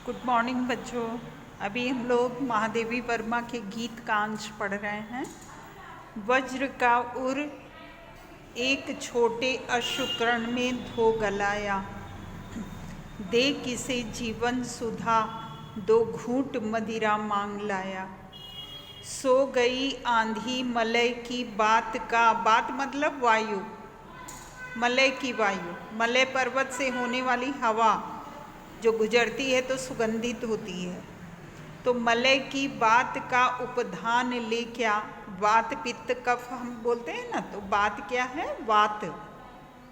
Good morning बच्चों। अभी हम लोग महादेवी वर्मा के गीत का अंश पढ़ रहे हैं। वज्र का उर एक छोटे अश्रुकर्ण में धो गलाया, दे किसे जीवन सुधा दो घूंट मदिरा मांग लाया। सो गई आंधी मलय की बात का, बात मतलब वायु, मलय की वायु, मलय पर्वत से होने वाली हवा जो गुजरती है तो सुगंधित होती है। तो मलय की बात का उपधान ले, क्या वात पित्त कफ हम बोलते हैं ना, तो बात क्या है? वात,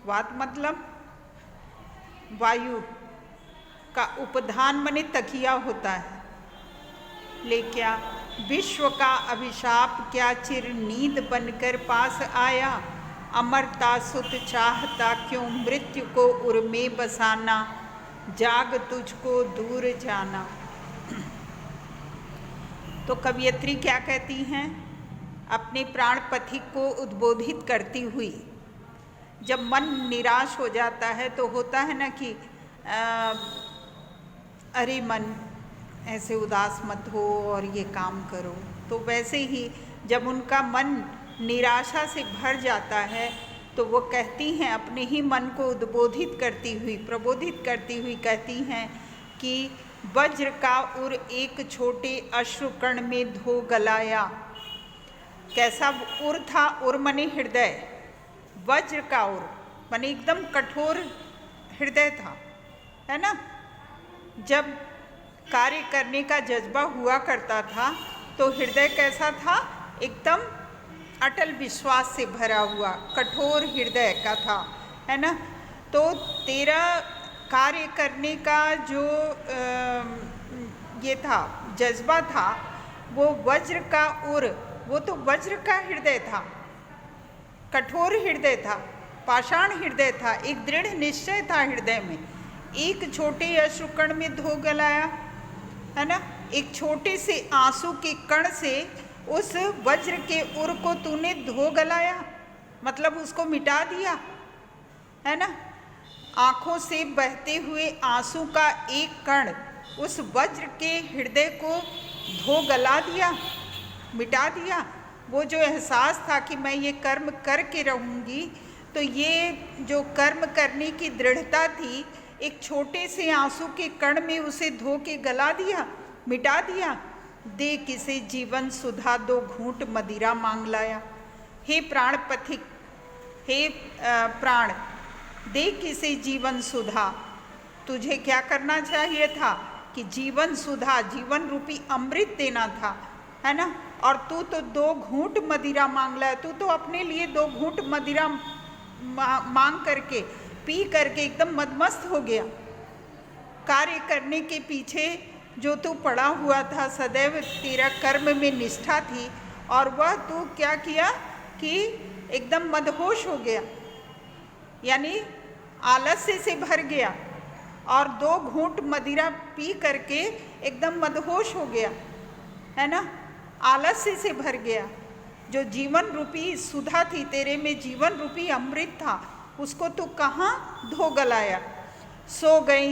वात मतलब वायु का उपधान माने तकिया होता है। ले क्या विश्व का अभिशाप क्या चिर नींद बनकर पास आया। अमरता सुत चाहता क्यों मृत्यु को उर में बसाना, जाग तुझको दूर जाना। तो कवयित्री क्या कहती हैं? अपने प्राण पथिक को उद्बोधित करती हुई, जब मन निराश हो जाता है तो होता है ना कि अरे मन ऐसे उदास मत हो और ये काम करो, तो वैसे ही जब उनका मन निराशा से भर जाता है तो वो कहती हैं, अपने ही मन को उद्बोधित करती हुई, प्रबोधित करती हुई कहती हैं कि वज्र का उर एक छोटे अश्रुकर्ण में धो गलाया। कैसा उर था? उर मने हृदय, वज्र का उर मने एकदम कठोर हृदय था, है ना। जब कार्य करने का जज्बा हुआ करता था तो हृदय कैसा था? एकदम अटल विश्वास से भरा हुआ कठोर हृदय का था, है ना। तो तेरा कार्य करने का जो ये था, जज्बा था, वो वज्र का उर, वो तो वज्र का हृदय था, कठोर हृदय था, पाषाण हृदय था, एक दृढ़ निश्चय था हृदय में। एक छोटे अश्रुकर्ण में धो गलाया, है ना। एक छोटे से आंसू के कण से उस वज्र के उर को तूने धो गलाया, मतलब उसको मिटा दिया, है ना। आँखों से बहते हुए आंसू का एक कण उस वज्र के हृदय को धो गला दिया, मिटा दिया। वो जो एहसास था कि मैं ये कर्म करके रहूँगी, तो ये जो कर्म करने की दृढ़ता थी, एक छोटे से आंसू के कण में उसे धो के गला दिया, मिटा दिया। दे किसे जीवन सुधा दो घूंट मदिरा मांग लाया। हे प्राण पथिक, हे प्राण, दे किसे जीवन सुधा। तुझे क्या करना चाहिए था कि जीवन सुधा, जीवन रूपी अमृत देना था, है ना। और तू तो दो घूंट मदिरा मांग लाया, तू तो अपने लिए दो घूंट मदिरा मांग करके, पी करके एकदम मदमस्त हो गया। कार्य करने के पीछे जो तू पड़ा हुआ था, सदैव तेरा कर्म में निष्ठा थी, और वह तू क्या किया कि एकदम मदहोश हो गया, यानी आलस्य से भर गया, और दो घूंट मदिरा पी करके एकदम मदहोश हो गया, है ना। आलस्य से भर गया। जो जीवन रूपी सुधा थी, तेरे में जीवन रूपी अमृत था, उसको तू कहाँ धो गलाया। सो गई